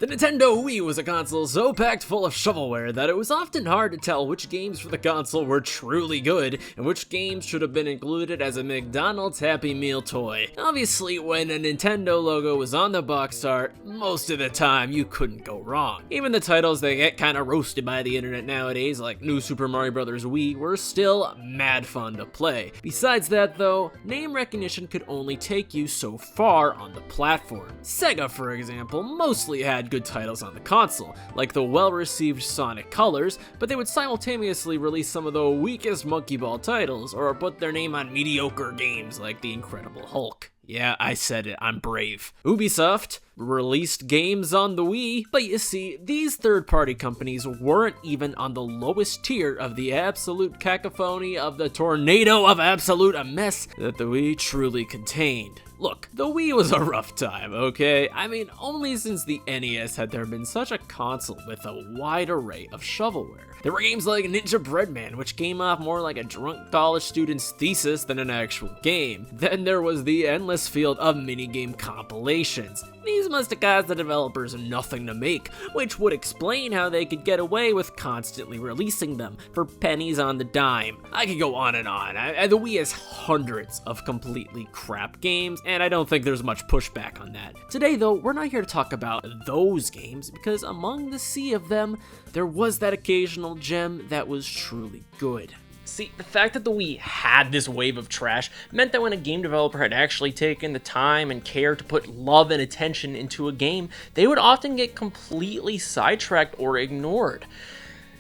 The Nintendo Wii was a console so packed full of shovelware that it was often hard to tell which games for the console were truly good and which games should have been included as a McDonald's Happy Meal toy. Obviously, when a Nintendo logo was on the box art, most of the time you couldn't go wrong. Even the titles that get kinda roasted by the internet nowadays, like New Super Mario Bros. Wii, were still mad fun to play. Besides that though, name recognition could only take you so far on the platform. Sega, for example, mostly had good titles on the console, like the well-received Sonic Colors, but they would simultaneously release some of the weakest Monkey Ball titles, or put their name on mediocre games like The Incredible Hulk. Yeah, I said it, I'm brave. Ubisoft released games on the Wii, but you see, these third-party companies weren't even on the lowest tier of the absolute cacophony of the tornado of absolute mess that the Wii truly contained. Look, the Wii was a rough time, okay? I mean, only since the NES had there been such a console with a wide array of shovelware. There were games like Ninja Breadman, which came off more like a drunk college student's thesis than an actual game. Then there was the endless field of minigame compilations. These must have caused the developers nothing to make, which would explain how they could get away with constantly releasing them for pennies on the dime. I could go on and on. The Wii has hundreds of completely crap games, and I don't think there's much pushback on that. Today though, we're not here to talk about those games, because among the sea of them, there was that occasional gem that was truly good. See, the fact that the Wii had this wave of trash meant that when a game developer had actually taken the time and care to put love and attention into a game, they would often get completely sidetracked or ignored.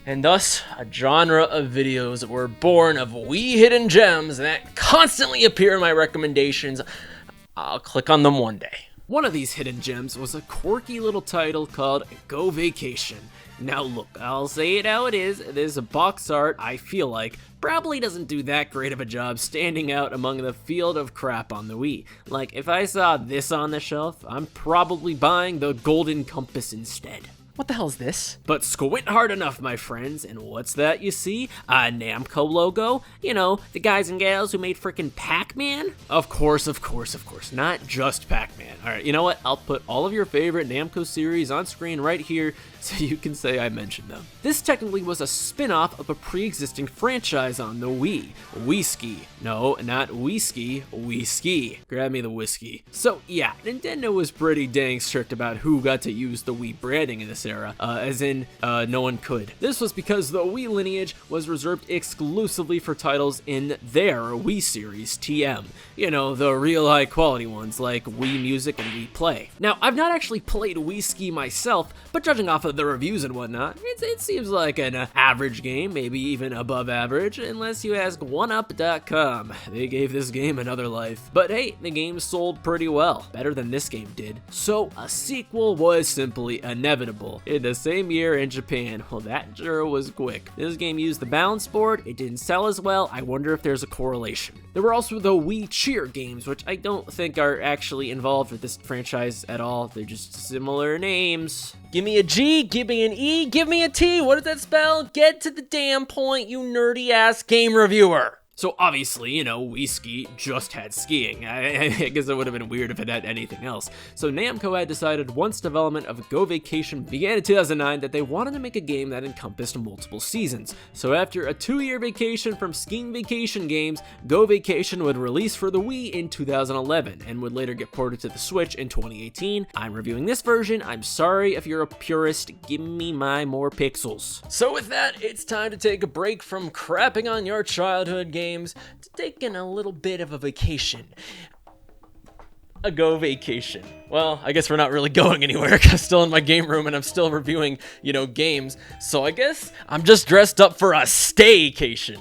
And thus, a genre of videos were born of Wii hidden gems that constantly appear in my recommendations. I'll click on them one day. One of these hidden gems was a quirky little title called Go Vacation. Now look, I'll say it how it is, this box art, I feel like, probably doesn't do that great of a job standing out among the field of crap on the Wii. Like, if I saw this on the shelf, I'm probably buying the Golden Compass instead. What the hell is this? But squint hard enough, my friends, and what's that you see? A Namco logo? You know, the guys and gals who made frickin' Pac-Man? Of course, not just Pac-Man. Alright, you know what? I'll put all of your favorite Namco series on screen right here so you can say I mentioned them. This technically was a spin-off of a pre-existing franchise on the Wii. Wii-Ski. No, not Wii-Ski, Wii-Ski. Grab me the whiskey. So yeah, Nintendo was pretty dang strict about who got to use the Wii branding in this era, as in, no one could. This was because the Wii lineage was reserved exclusively for titles in their Wii series, TM. You know, the real high quality ones like Wii Music and Wii Play. Now, I've not actually played Wii-Ski myself, but judging off of the reviews and whatnot, it seems like an average game, maybe even above average, unless you ask OneUp.com. They gave this game another life. But hey, the game sold pretty well, better than this game did. So, a sequel was simply inevitable. In the same year in Japan, well, that sure was quick. This game used the balance board, it didn't sell as well, I wonder if there's a correlation. There were also the Wii Cheer games, which I don't think are actually involved with this franchise at all, they're just similar names. Give me a G, give me an E, give me a T, what does that spell? Get to the damn point, you nerdy ass game reviewer! So obviously, you know, Wii Ski just had skiing. I guess it would have been weird if it had anything else. So Namco had decided once development of Go Vacation began in 2009 that they wanted to make a game that encompassed multiple seasons. So after a 2-year vacation from skiing vacation games, Go Vacation would release for the Wii in 2011 and would later get ported to the Switch in 2018. I'm reviewing this version. I'm sorry if you're a purist. Give me my more pixels. So with that, it's time to take a break from crapping on your childhood games to taking a little bit of a vacation. A Go Vacation. Well, I guess we're not really going anywhere because I'm still in my game room and I'm still reviewing, you know, games. So I guess I'm just dressed up for a staycation.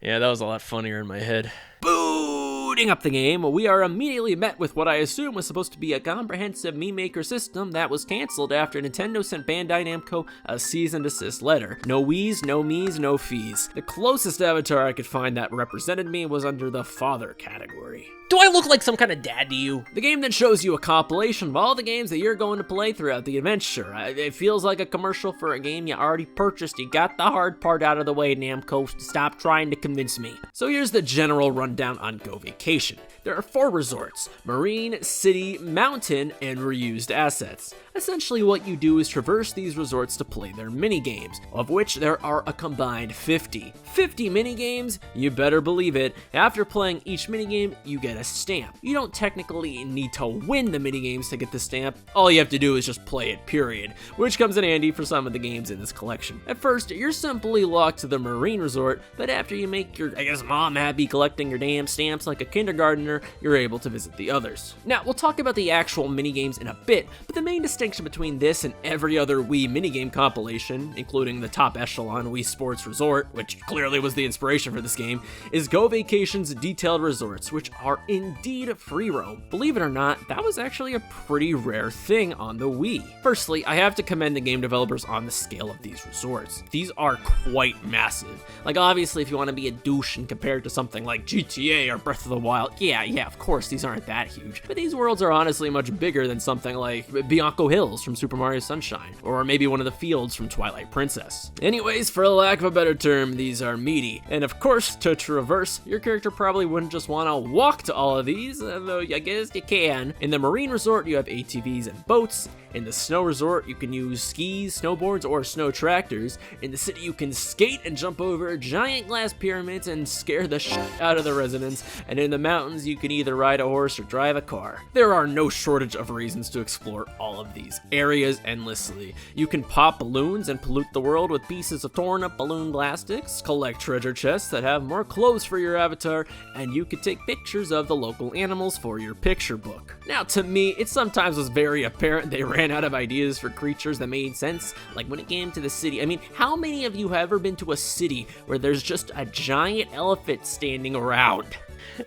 Yeah, that was a lot funnier in my head. Booting up the game, we are immediately met with what I assume was supposed to be a comprehensive meme maker system that was cancelled after Nintendo sent Bandai Namco a cease and desist letter. No Wiis, no me's, no fees. The closest avatar I could find that represented me was under the father category. Do I look like some kind of dad to you? The game then shows you a compilation of all the games that you're going to play throughout the adventure. It feels like a commercial for a game you already purchased. You got the hard part out of the way, Namco. Stop trying to convince me. So here's the general rundown on Go Vacation. Vacation. There are 4 resorts: Marine, City, Mountain, and Reused Assets. Essentially what you do is traverse these resorts to play their minigames, of which there are a combined 50. 50 minigames? You better believe it. After playing each minigame, you get a stamp. You don't technically need to win the minigames to get the stamp, all you have to do is just play it, period, which comes in handy for some of the games in this collection. At first, you're simply locked to the Marine Resort, but after you make your, mom happy collecting your damn stamps like a kindergartner, you're able to visit the others. Now, we'll talk about the actual minigames in a bit, but the main distinction between this and every other Wii minigame compilation, including the top echelon Wii Sports Resort, which clearly was the inspiration for this game, is Go Vacation's detailed resorts, which are indeed free roam. Believe it or not, that was actually a pretty rare thing on the Wii. Firstly, I have to commend the game developers on the scale of these resorts. These are quite massive. Like, obviously, if you want to be a douche and compare it to something like GTA or Breath of the Wild, yeah, of course, these aren't that huge. But these worlds are honestly much bigger than something like Bianco Hills from Super Mario Sunshine, or maybe one of the fields from Twilight Princess. Anyways, for lack of a better term, these are meaty. And of course, to traverse, your character probably wouldn't just want to walk to all of these, though I guess you can. In the Marine Resort, you have ATVs and boats. In the Snow Resort, you can use skis, snowboards, or snow tractors. In the city, you can skate and jump over giant glass pyramids and scare the shit out of the residents. And in the mountains, you can either ride a horse or drive a car. There are no shortage of reasons to explore all of these areas endlessly. You can pop balloons and pollute the world with pieces of torn up balloon plastics, collect treasure chests that have more clothes for your avatar, and you can take pictures of the local animals for your picture book. Now, to me, it sometimes was very apparent they ran out of ideas for creatures that made sense, like when it came to the city. I mean, how many of you have ever been to a city where there's just a giant elephant standing around?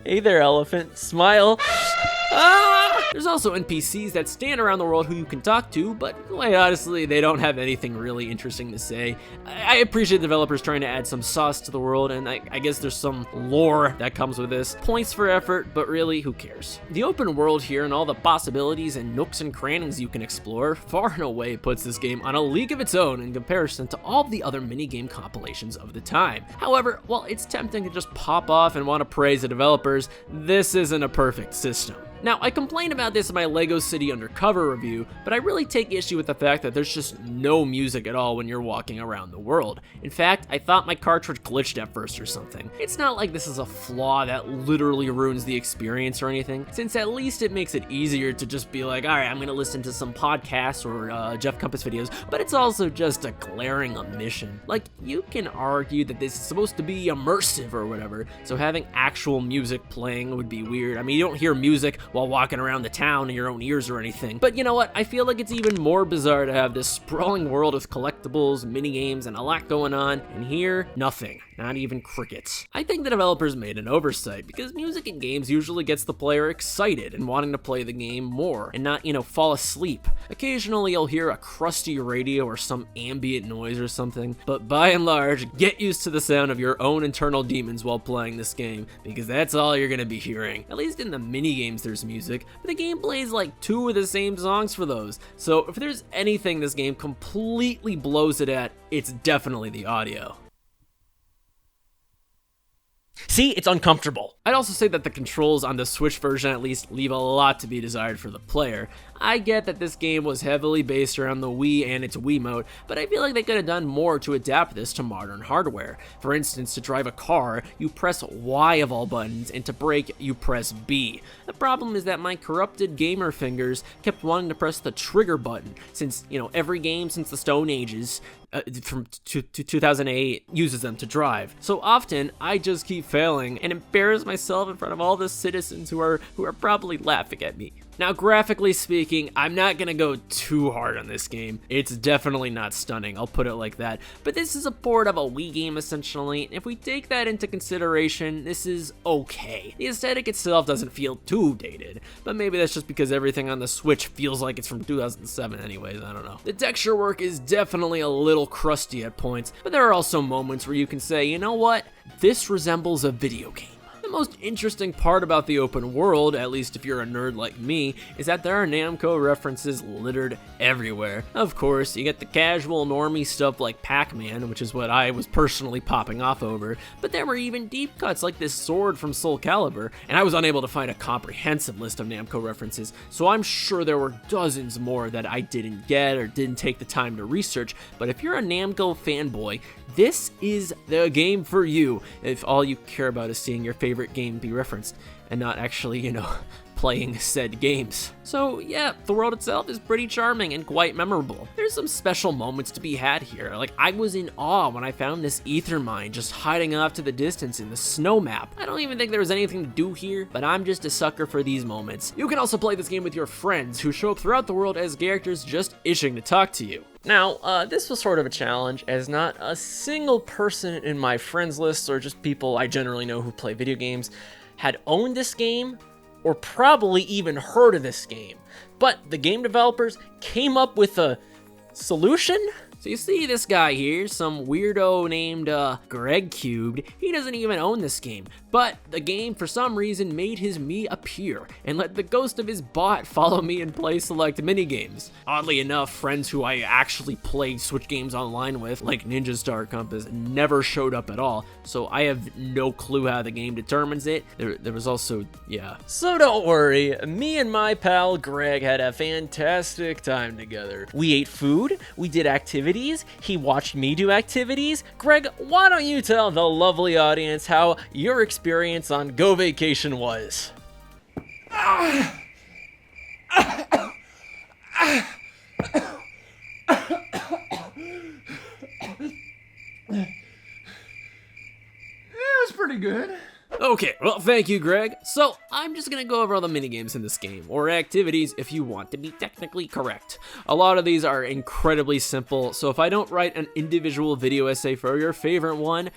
Hey there, elephant, smile. There's also NPCs that stand around the world who you can talk to, but quite honestly, they don't have anything really interesting to say. I appreciate developers trying to add some sauce to the world, and I guess there's some lore that comes with this. Points for effort, but really, who cares? The open world here and all the possibilities and nooks and crannies you can explore far and away puts this game on a league of its own in comparison to all the other minigame compilations of the time. However, while it's tempting to just pop off and want to praise the developers, this isn't a perfect system. Now, I complained about this in my LEGO City Undercover review, but I really take issue with the fact that there's just no music at all when you're walking around the world. In fact, I thought my cartridge glitched at first or something. It's not like this is a flaw that literally ruins the experience or anything, since at least it makes it easier to just be like, alright, I'm gonna listen to some podcasts or JeffCompass videos, but it's also just a glaring omission. Like, you can argue that this is supposed to be immersive or whatever, so having actual music playing would be weird. I mean, you don't hear music while walking around the town in your own ears or anything. But you know what? I feel like it's even more bizarre to have this sprawling world with collectibles, minigames, and a lot going on, and here, nothing. Not even crickets. I think the developers made an oversight, because music in games usually gets the player excited and wanting to play the game more, and not, fall asleep. Occasionally you'll hear a crusty radio or some ambient noise or something, but by and large, get used to the sound of your own internal demons while playing this game, because that's all you're gonna be hearing. At least in the minigames there's music, but the game plays like 2 of the same songs for those, so if there's anything this game completely blows it at, it's definitely the audio. See, it's uncomfortable. I'd also say that the controls on the Switch version at least leave a lot to be desired for the player. I get that this game was heavily based around the Wii and its Wiimote, but I feel like they could have done more to adapt this to modern hardware. For instance, to drive a car, you press Y of all buttons, and to brake, you press B. The problem is that my corrupted gamer fingers kept wanting to press the trigger button, since, every game since the Stone Ages, from 2008 uses them to drive. So often, I just keep failing and embarrass myself in front of all the citizens who are probably laughing at me. Now, graphically speaking, I'm not gonna go too hard on this game. It's definitely not stunning, I'll put it like that. But this is a port of a Wii game, essentially, and if we take that into consideration, this is okay. The aesthetic itself doesn't feel too dated, but maybe that's just because everything on the Switch feels like it's from 2007 anyways, I don't know. The texture work is definitely a little crusty at points, but there are also moments where you can say, you know what? This resembles a video game. The most interesting part about the open world, at least if you're a nerd like me, is that there are Namco references littered everywhere. Of course, you get the casual normie stuff like Pac-Man, which is what I was personally popping off over, but there were even deep cuts like this sword from Soul Calibur, and I was unable to find a comprehensive list of Namco references, so I'm sure there were dozens more that I didn't get or didn't take the time to research. But if you're a Namco fanboy, this is the game for you if all you care about is seeing your favorite game be referenced and not actually, playing said games. So yeah, the world itself is pretty charming and quite memorable. There's some special moments to be had here. Like, I was in awe when I found this ether mine just hiding off to the distance in the snow map. I don't even think there was anything to do here, but I'm just a sucker for these moments. You can also play this game with your friends who show up throughout the world as characters just itching to talk to you. Now, this was sort of a challenge, as not a single person in my friends list, or just people I generally know who play video games, had owned this game or probably even heard of this game. But the game developers came up with a solution? So you see this guy here, some weirdo named Greg Cubed. He doesn't even own this game, but the game for some reason made his me appear and let the ghost of his bot follow me and play select minigames. Oddly enough, friends who I actually play Switch games online with, like NinjastarCompass, never showed up at all, so I have no clue how the game determines it. There was also, yeah. So don't worry, me and my pal Greg had a fantastic time together. We ate food, we did activities, he watched me do activities. Greg, why don't you tell the lovely audience how your experience on Go Vacation was? It was pretty good. Okay, well, thank you, Greg. So, I'm just gonna go over all the minigames in this game, or activities if you want to be technically correct. A lot of these are incredibly simple, so if I don't write an individual video essay for your favorite one,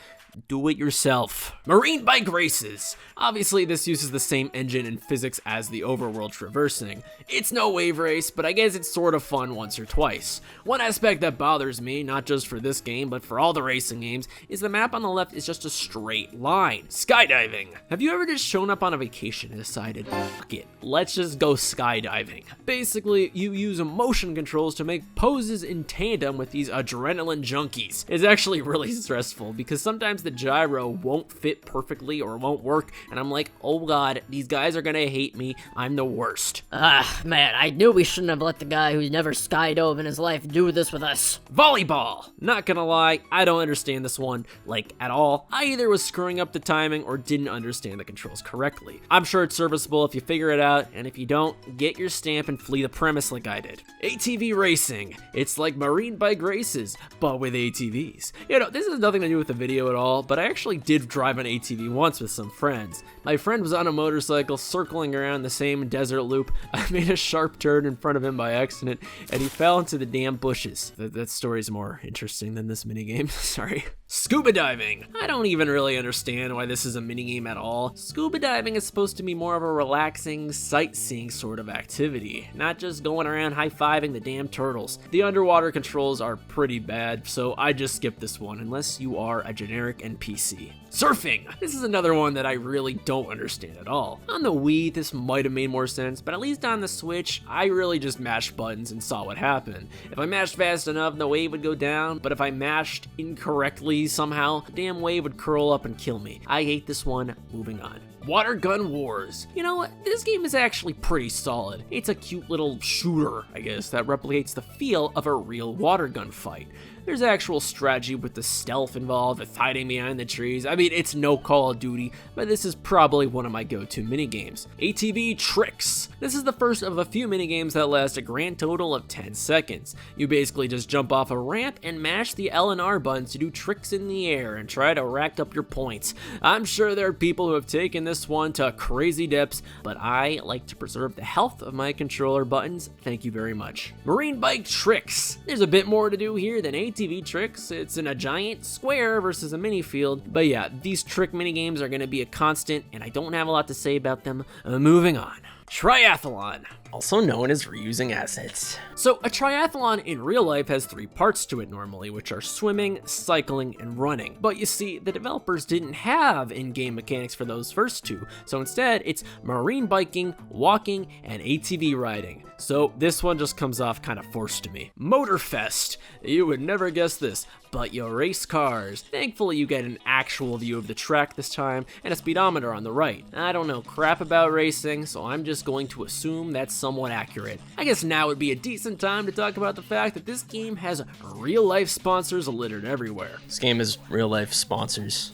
do it yourself. Marine bike races. Obviously, this uses the same engine and physics as the overworld traversing. It's no wave race, but I guess it's sort of fun once or twice. One aspect that bothers me, not just for this game, but for all the racing games, is the map on the left is just a straight line. Skydiving. Have you ever just shown up on a vacation and decided, fuck it, let's just go skydiving? Basically, you use motion controls to make poses in tandem with these adrenaline junkies. It's actually really stressful because sometimes the gyro won't fit perfectly or won't work, and I'm like, oh god, these guys are gonna hate me, I'm the worst. Man, I knew we shouldn't have let the guy who's never skydove in his life do this with us. Volleyball. Not gonna lie, I don't understand this one, like, at all. I either was screwing up the timing or didn't understand the controls correctly. I'm sure it's serviceable if you figure it out, and if you don't, get your stamp and flee the premise like I did. ATV racing. It's like marine bike races, but with ATVs. This has nothing to do with the video at all, but I actually did drive an ATV once with some friends. My friend was on a motorcycle circling around the same desert loop. I made a sharp turn in front of him by accident, and he fell into the damn bushes. That story's more interesting than this minigame, sorry. Scuba diving. I don't even really understand why this is a minigame at all. Scuba diving is supposed to be more of a relaxing, sightseeing sort of activity, not just going around high-fiving the damn turtles. The underwater controls are pretty bad, so I just skipped this one unless you are a generic NPC. Surfing. This is another one that I really don't understand at all. On the Wii, this might have made more sense, but at least on the Switch, I really just mashed buttons and saw what happened. If I mashed fast enough, the wave would go down, but if I mashed incorrectly somehow, the damn wave would curl up and kill me. I hate this one. Moving on. Water Gun Wars. You know what? This game is actually pretty solid. It's a cute little shooter, I guess, that replicates the feel of a real water gun fight. There's actual strategy with the stealth involved, with hiding behind the trees. I mean, it's no Call of Duty, but this is probably one of my go-to minigames. ATV Tricks. This is the first of a few minigames that last a grand total of 10 seconds. You basically just jump off a ramp and mash the L and R buttons to do tricks in the air and try to rack up your points. I'm sure there are people who have taken this one to crazy depths, but I like to preserve the health of my controller buttons. Thank you very much. Marine Bike Tricks. There's a bit more to do here than ATV Tricks. It's in a giant square versus a mini field, but yeah, these trick minigames are going to be a constant, and I don't have a lot to say about them. Moving on. Triathlon. also known as reusing assets. So a triathlon in real life has 3 parts to it normally, which are swimming, cycling, and running. But you see, the developers didn't have in-game mechanics for those first 2, so instead it's marine biking, walking, and ATV riding. So this one just comes off kind of forced to me. Motorfest. You would never guess this, but you race cars. Thankfully you get an actual view of the track this time, and a speedometer on the right. I don't know crap about racing, so I'm just going to assume that's somewhat accurate. I guess now would be a decent time to talk about the fact that this game has real-life sponsors littered everywhere. This game is real-life sponsors.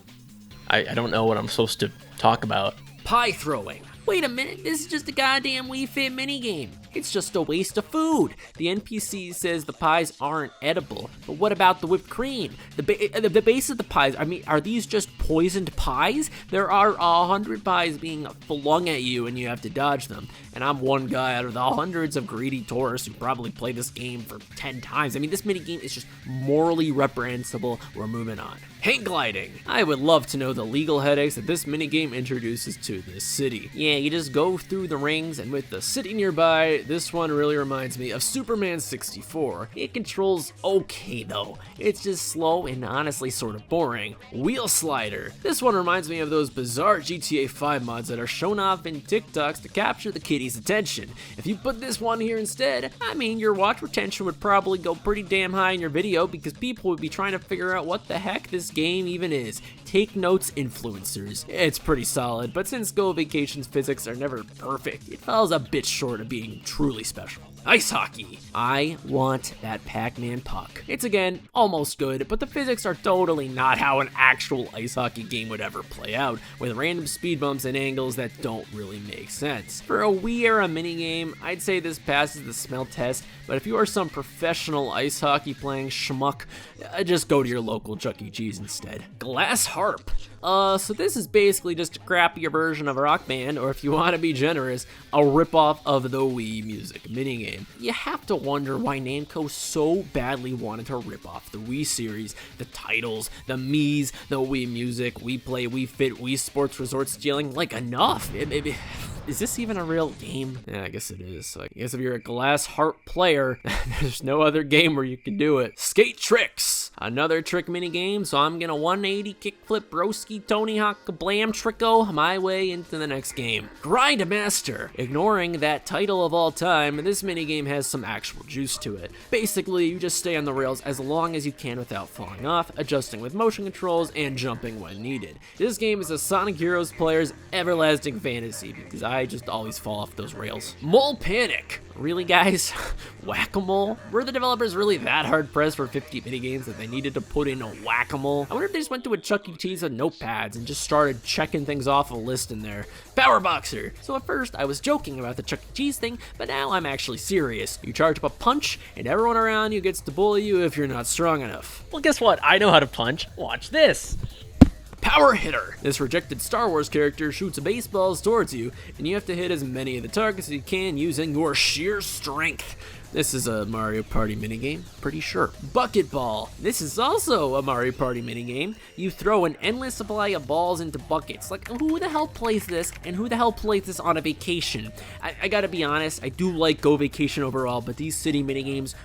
I don't know what I'm supposed to talk about. Pie throwing. Wait a minute, this is just a goddamn Wii Fit minigame. It's just a waste of food. The NPC says the pies aren't edible, but what about the whipped cream? The base of the pies, I mean, are these just poisoned pies? There are 100 pies being flung at you and you have to dodge them. And I'm one guy out of the hundreds of greedy tourists who probably play this game for 10 times. I mean, this minigame is just morally reprehensible. We're moving on. Hang gliding. I would love to know the legal headaches that this minigame introduces to this city. Yeah, you just go through the rings, and with the city nearby, this one really reminds me of Superman 64. It controls okay though. It's just slow and honestly sort of boring. Wheel slider. This one reminds me of those bizarre GTA 5 mods that are shown off in TikToks to capture the kiddies' attention. If you put this one here instead, I mean, your watch retention would probably go pretty damn high in your video because people would be trying to figure out what the heck this game even is. Take notes, influencers. It's pretty solid, but since Go Vacation's physics are never perfect, it falls a bit short of being truly special. Ice hockey. I want that Pac-Man puck. It's again, almost good, but the physics are totally not how an actual ice hockey game would ever play out, with random speed bumps and angles that don't really make sense. For a Wii era minigame, I'd say this passes the smell test, but if you are some professional ice hockey playing schmuck, just go to your local Chuck E. Cheese instead. Glass harp. So this is basically just a crappier version of Rock Band, or if you want to be generous, a ripoff of the Wii music minigame. You have to wonder why Namco so badly wanted to rip off the Wii series. The titles, the Mii's, the Wii music, Wii Play, Wii Fit, Wii Sports Resort stealing, like enough. Is this even a real game? Yeah, I guess it is. So I guess if you're a glass harp player, there's no other game where you can do it. Skate tricks. Another trick mini game, so I'm gonna 180 kickflip broski Tony Hawk kablam tricko my way into the next game. Grindmaster. Ignoring that title of all time, this mini game has some actual juice to it. Basically, you just stay on the rails as long as you can without falling off, adjusting with motion controls, and jumping when needed. This game is a Sonic Heroes player's everlasting fantasy because I just always fall off those rails. Mole Panic. Really, guys? Whack-a-mole? Were the developers really that hard-pressed for 50 minigames that they needed to put in a whack-a-mole? I wonder if they just went to a Chuck E. Cheese with notepads and just started checking things off a list in there. Power Boxer. So at first, I was joking about the Chuck E. Cheese thing, but now I'm actually serious. You charge up a punch, and everyone around you gets to bully you if you're not strong enough. Well, guess what? I know how to punch. Watch this. Power Hitter. This rejected Star Wars character shoots baseballs towards you, and you have to hit as many of the targets as you can using your sheer strength. This is a Mario Party minigame, pretty sure. Bucket Ball. This is also a Mario Party minigame. You throw an endless supply of balls into buckets. Like, who the hell plays this, and who the hell plays this on a vacation? I gotta be honest, I do like Go Vacation overall, but these city minigames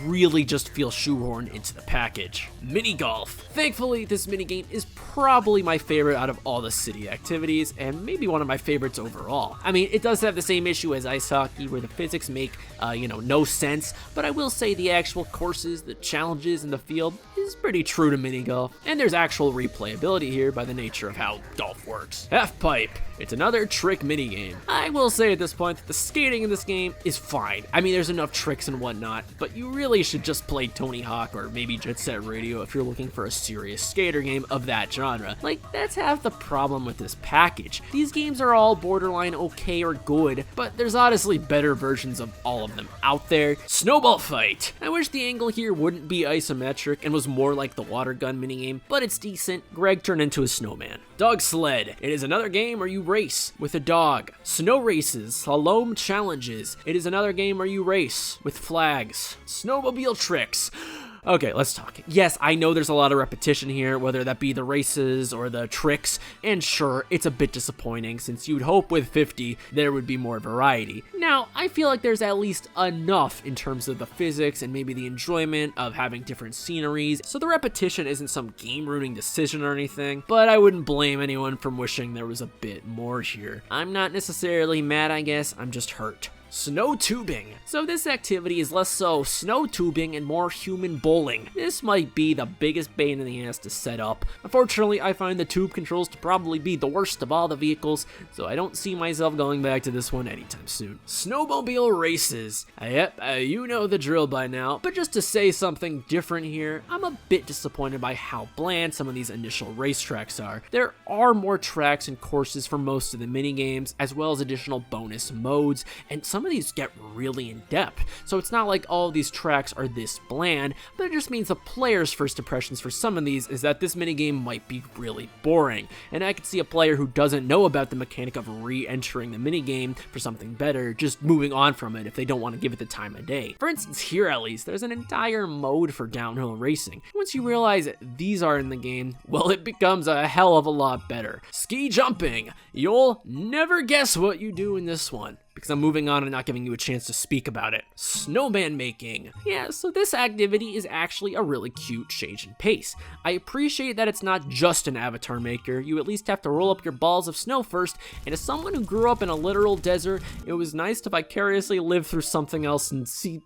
really just feel shoehorned into the package. Mini Golf. Thankfully, this minigame is probably my favorite out of all the city activities, and maybe one of my favorites overall. I mean, it does have the same issue as ice hockey, where the physics make, no sense, but I will say the actual courses, the challenges, and the field is pretty true to mini golf, and there's actual replayability here by the nature of how golf works. Half Pipe. It's another trick minigame. I will say at this point that the skating in this game is fine. I mean, there's enough tricks and whatnot, but you really should just play Tony Hawk or maybe Jet Set Radio if you're looking for a serious skater game of that genre. Like, that's half the problem with this package. These games are all borderline okay or good, but there's honestly better versions of all of them out there. Snowball Fight. I wish the angle here wouldn't be isometric and was more like the water gun minigame, but it's decent. Greg turned into a snowman. Dog Sled. It is another game where you race with a dog. Snow races, slalom challenges. It is another game where you race with flags. Snowmobile tricks. Okay, let's talk. Yes, I know there's a lot of repetition here, whether that be the races or the tricks, and sure, it's a bit disappointing since you'd hope with 50 there would be more variety. Now, I feel like there's at least enough in terms of the physics and maybe the enjoyment of having different sceneries, so the repetition isn't some game-ruining decision or anything, but I wouldn't blame anyone from wishing there was a bit more here. I'm not necessarily mad, I guess, I'm just hurt. Snow tubing. So this activity is less so snow tubing and more human bowling. This might be the biggest pain in the ass to set up. Unfortunately, I find the tube controls to probably be the worst of all the vehicles, so I don't see myself going back to this one anytime soon. Snowmobile races. Yep, you know the drill by now, but just to say something different here, I'm a bit disappointed by how bland some of these initial racetracks are. There are more tracks and courses for most of the minigames, as well as additional bonus modes, and some of these get really in depth, so it's not like all of these tracks are this bland, but it just means the player's first impressions for some of these is that this minigame might be really boring, and I could see a player who doesn't know about the mechanic of re-entering the minigame for something better just moving on from it if they don't want to give it the time of day. For instance, here at least, there's an entire mode for downhill racing. Once you realize these are in the game, well, it becomes a hell of a lot better. Ski jumping. You'll never guess what you do in this one, because I'm moving on and not giving you a chance to speak about it. Snowman making. Yeah, so this activity is actually a really cute change in pace. I appreciate that it's not just an avatar maker. You at least have to roll up your balls of snow first, and as someone who grew up in a literal desert, it was nice to vicariously live through something else and see,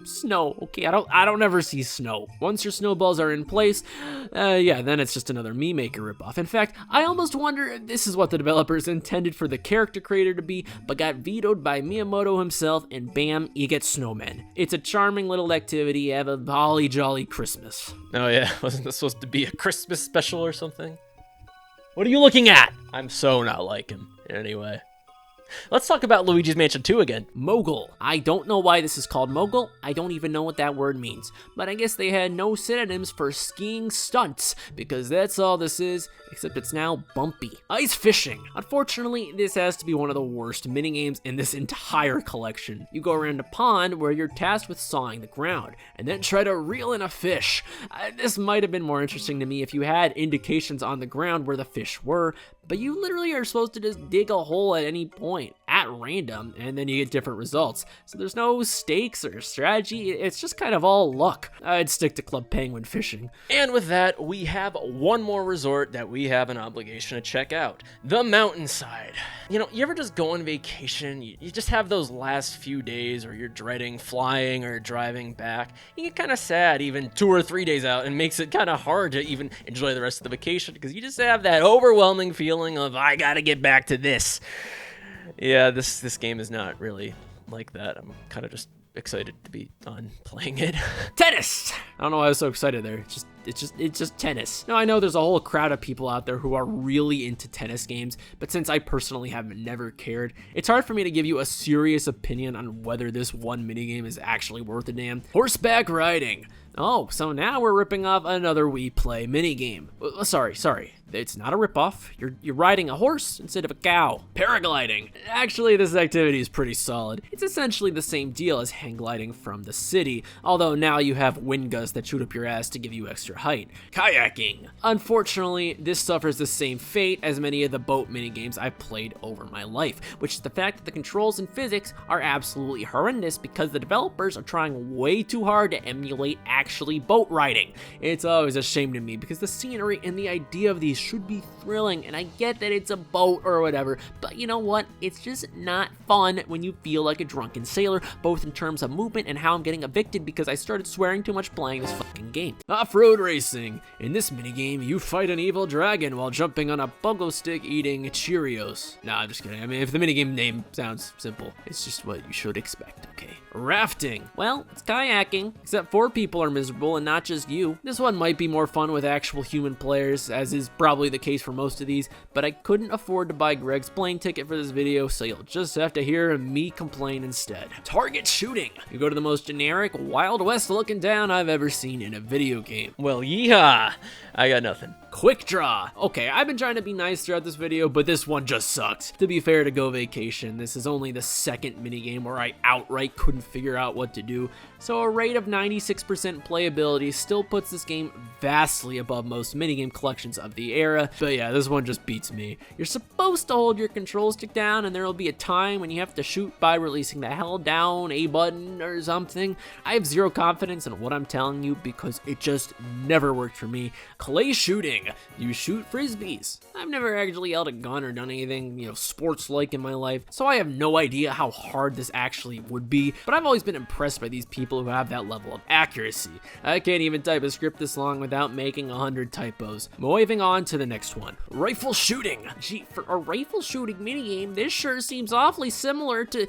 snow. Okay, I don't ever see snow. Once your snowballs are in place, yeah, then it's just another Me Maker ripoff. In fact, I almost wonder if this is what the developers intended for the character creator to be, but got vetoed by Miyamoto himself, and bam, you get snowmen. It's a charming little activity. Have a holly jolly Christmas. Oh yeah, wasn't this supposed to be a Christmas special or something? What are you looking at? I'm so not like him. Anyway. Let's talk about Luigi's Mansion 2 again. Mogul. I don't know why this is called mogul. I don't even know what that word means. But I guess they had no synonyms for skiing stunts, because that's all this is, except it's now bumpy. Ice fishing. Unfortunately, this has to be one of the worst minigames in this entire collection. You go around a pond where you're tasked with sawing the ground, and then try to reel in a fish. This might have been more interesting to me if you had indications on the ground where the fish were, but you literally are supposed to just dig a hole at any point, at random, and then you get different results. So there's no stakes or strategy, it's just kind of all luck. I'd stick to Club Penguin fishing. And with that, we have one more resort that we have an obligation to check out. The mountainside. You ever just go on vacation, you just have those last few days where you're dreading flying or driving back. You get kind of sad even 2 or 3 days out, and makes it kind of hard to even enjoy the rest of the vacation because you just have that overwhelming feeling of, I gotta get back to this. Yeah, this game is not really like that. I'm kind of just excited to be done playing it. Tennis! I don't know why I was so excited there. It's just tennis. Now, I know there's a whole crowd of people out there who are really into tennis games, but since I personally have never cared, it's hard for me to give you a serious opinion on whether this one minigame is actually worth a damn. Horseback riding. Oh, so now we're ripping off another Wii Play minigame. Sorry. It's not a ripoff. You're riding a horse instead of a cow. Paragliding. Actually, this activity is pretty solid. It's essentially the same deal as hang gliding from the city, although now you have wind gusts that shoot up your ass to give you extra height. Kayaking. Unfortunately, this suffers the same fate as many of the boat minigames I've played over my life, which is the fact that the controls and physics are absolutely horrendous because the developers are trying way too hard to emulate actually boat riding. It's always a shame to me because the scenery and the idea of these should be thrilling, and I get that it's a boat or whatever, but you know what? It's just not fun when you feel like a drunken sailor, both in terms of movement and how I'm getting evicted because I started swearing too much playing this fucking game. Off-road racing. In this minigame, you fight an evil dragon while jumping on a pogo stick eating Cheerios. Nah, I'm just kidding. I mean, if the minigame name sounds simple, it's just what you should expect, okay? Rafting. Well, it's kayaking, except 4 people are miserable and not just you. This one might be more fun with actual human players, as is probably the case for most of these, but I couldn't afford to buy Greg's plane ticket for this video, so you'll just have to hear me complain instead. Target shooting. You go to the most generic, Wild West looking town I've ever seen in a video game. Well, yeehaw! I got nothing. Quick Draw. Okay, I've been trying to be nice throughout this video, but this one just sucked. To be fair to Go Vacation, this is only the second minigame where I outright couldn't figure out what to do, so a rate of 96% playability still puts this game vastly above most minigame collections of the era, but yeah, this one just beats me. You're supposed to hold your control stick down, and there will be a time when you have to shoot by releasing the held down A button or something. I have zero confidence in what I'm telling you because it just never worked for me. Clay shooting. You shoot frisbees. I've never actually held a gun or done anything, sports-like in my life, so I have no idea how hard this actually would be, but I've always been impressed by these people who have that level of accuracy. I can't even type a script this long without making 100 typos. Moving on to the next one. Rifle shooting. Gee, for a rifle shooting minigame, this sure seems awfully similar to,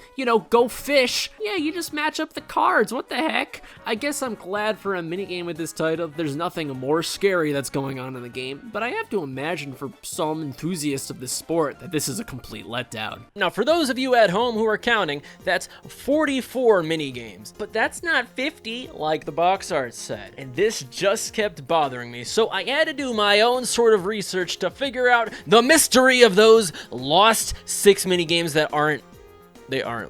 Go Fish. Yeah, you just match up the cards, what the heck? I guess I'm glad for a minigame with this title, there's nothing more scary that's going on in the game, but I have to imagine for some enthusiasts of this sport that this is a complete letdown. Now, for those of you at home who are counting, that's 44 minigames, but that's not 50 like the box art said, and this just kept bothering me, so I had to do my own sort of research to figure out the mystery of those lost 6 minigames that aren't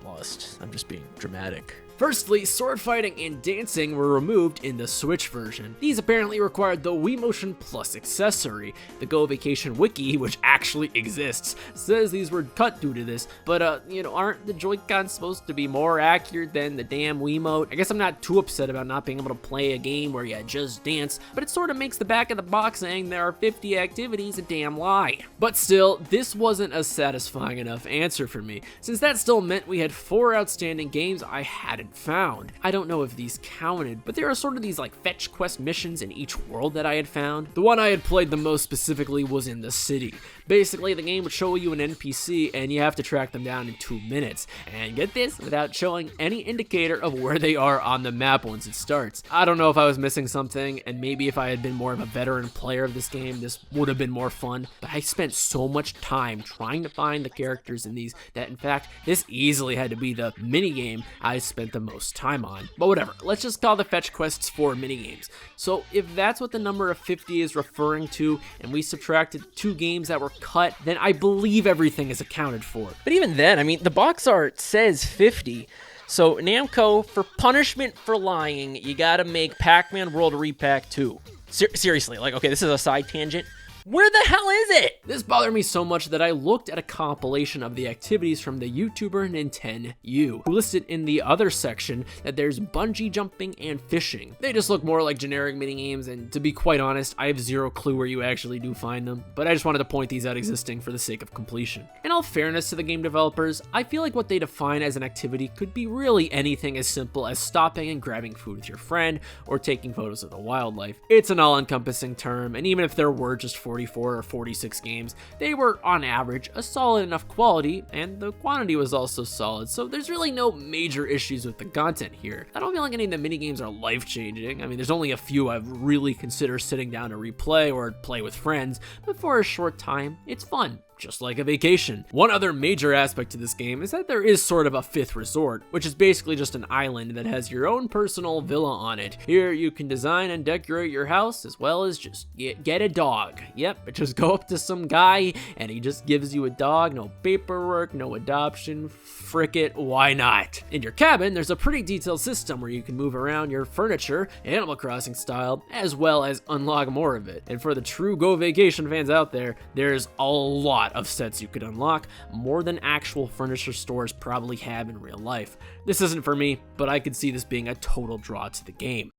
lost. I'm just being dramatic. Firstly, sword fighting and dancing were removed in the Switch version. These apparently required the Wii Motion Plus accessory. The Go Vacation wiki, which actually exists, says these were cut due to this, but aren't the Joy-Cons supposed to be more accurate than the damn Wiimote? I guess I'm not too upset about not being able to play a game where you just dance, but it sort of makes the back of the box saying there are 50 activities a damn lie. But still, this wasn't a satisfying enough answer for me, since that still meant we had 4 outstanding games I hadn't found. I don't know if these counted, but there are sort of these fetch quest missions in each world that I had found. The one I had played the most specifically was in the city. Basically, the game would show you an NPC and you have to track them down in 2 minutes. And get this, without showing any indicator of where they are on the map once it starts. I don't know if I was missing something, and maybe if I had been more of a veteran player of this game, this would have been more fun, but I spent so much time trying to find the characters in these that in fact, this easily had to be the minigame I spent the most time on. But whatever, let's just call the fetch quests 4 minigames. So if that's what the number of 50 is referring to, and we subtracted 2 games that were cut, then I believe everything is accounted for. But even then, the box art says 50. So Namco, for punishment for lying, you gotta make Pac-Man World Repack 2. Seriously, okay, this is a side tangent. Where the hell is it? This bothered me so much that I looked at a compilation of the activities from the YouTuber NintenU, who listed in the other section that there's bungee jumping and fishing. They just look more like generic minigames, and to be quite honest, I have zero clue where you actually do find them, but I just wanted to point these out existing for the sake of completion. In all fairness to the game developers, I feel like what they define as an activity could be really anything as simple as stopping and grabbing food with your friend, or taking photos of the wildlife. It's an all-encompassing term, and even if there were just 44 or 46 games, they were on average a solid enough quality, and the quantity was also solid, so there's really no major issues with the content here. I don't feel like any of the minigames are life-changing. There's only a few I've really considered sitting down to replay or play with friends, but for a short time, it's fun. Just like a vacation. One other major aspect to this game is that there is sort of a 5th resort, which is basically just an island that has your own personal villa on it. Here you can design and decorate your house as well as just get a dog. Yep, just go up to some guy and he just gives you a dog, no paperwork, no adoption, frick it, why not? In your cabin, there's a pretty detailed system where you can move around your furniture, Animal Crossing style, as well as unlock more of it. And for the true Go Vacation fans out there, there's a lot of sets you could unlock, more than actual furniture stores probably have in real life. This isn't for me, but I could see this being a total draw to the game.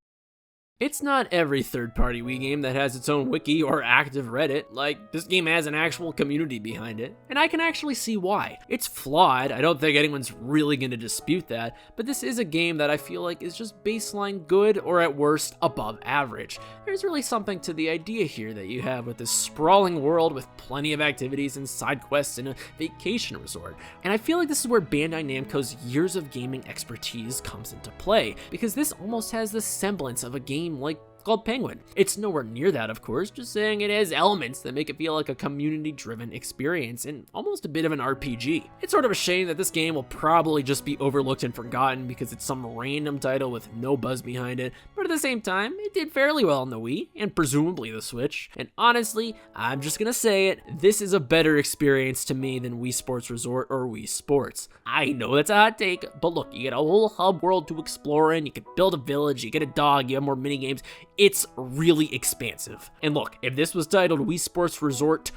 It's not every third-party Wii game that has its own wiki or active Reddit. This game has an actual community behind it, and I can actually see why. It's flawed, I don't think anyone's really gonna dispute that, but this is a game that I feel like is just baseline good, or at worst, above average. There's really something to the idea here that you have with this sprawling world with plenty of activities and side quests and a vacation resort. And I feel like this is where Bandai Namco's years of gaming expertise comes into play, because this almost has the semblance of a game like called Penguin. It's nowhere near that, of course, just saying it has elements that make it feel like a community-driven experience and almost a bit of an RPG. It's sort of a shame that this game will probably just be overlooked and forgotten because it's some random title with no buzz behind it, but at the same time, it did fairly well on the Wii, and presumably the Switch, and honestly, I'm just gonna say it, this is a better experience to me than Wii Sports Resort or Wii Sports. I know that's a hot take, but look, you get a whole hub world to explore in, you can build a village, you get a dog, you have more minigames. It's really expansive. And look, if this was titled Wii Sports Resort,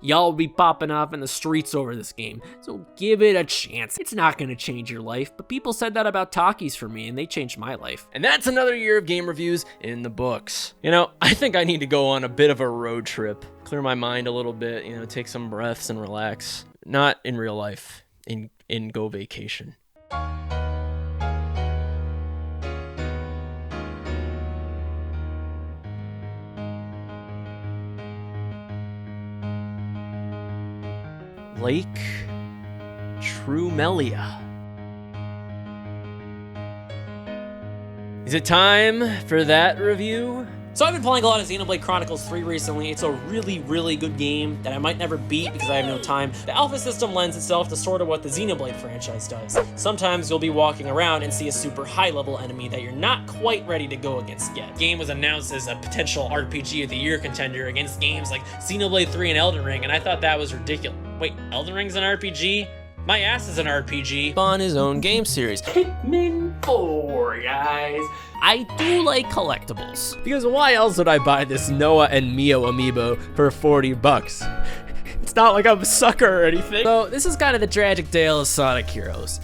y'all would be popping off in the streets over this game. So give it a chance. It's not gonna change your life, but people said that about Takis for me, and they changed my life. And that's another year of game reviews in the books. You know, I think I need to go on a bit of a road trip, clear my mind a little bit, you know, take some breaths and relax. Not in real life, in go vacation. Lake Trumelia. Is it time for that review? So I've been playing a lot of Xenoblade Chronicles 3 recently. It's a really, really good game that I might never beat because I have no time. The alpha system lends itself to sort of what the Xenoblade franchise does. Sometimes you'll be walking around and see a super high level enemy that you're not quite ready to go against yet. The game was announced as a potential RPG of the year contender against games like Xenoblade 3 and Elden Ring, and I thought that was ridiculous. Wait, Elden Ring's an RPG? My ass is an RPG. On his own game series. Pikmin 4, guys. I do like collectibles, because why else would I buy this Noah and Mio amiibo for 40 bucks? It's not like I'm a sucker or anything. So this is kind of the tragic tale of Sonic Heroes.